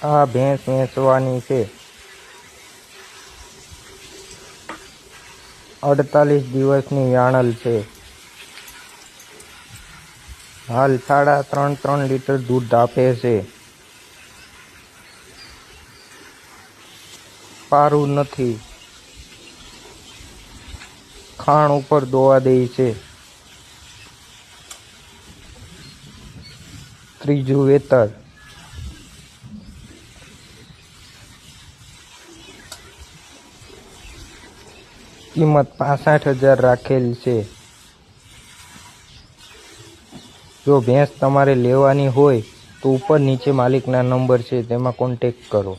આ ભેંસ વેચવાની છે. 48 દિવસની યાણલ છે. હાલ 3.5 લીટર દૂધ આપે છે. પારું નથી. ખાણ ઉપર દોવા દે છે. ત્રીજું વેતર. કિંમત 65,000 રાખેલ છે. જો ભેંસ તમારે લેવાની હોય તો ઉપર નીચે માલિકના નંબર છે, તેમાં કોન્ટેક્ટ કરો.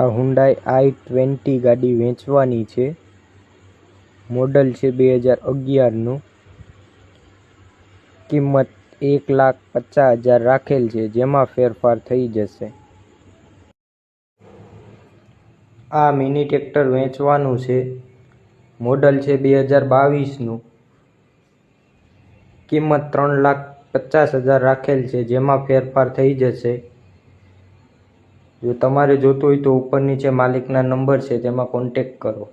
આ હુન્ડાઈ i20 ગાડી વેચવાની છે. મોડલ છે 2011નું. કિંમત 1,50,000 રાખેલ છે, જેમાં ફેરફાર થઈ જશે. આ મિની ટ્રેક્ટર વેચવાનું છે. મોડલ છે 2022નું. કિંમત 3,50,000 રાખેલ છે, જેમાં ફેરફાર થઈ જશે. જો તમારે જોતું હોય તો ઉપર નીચે માલિકના નંબર છે, તેમાં કોન્ટેક્ટ કરો.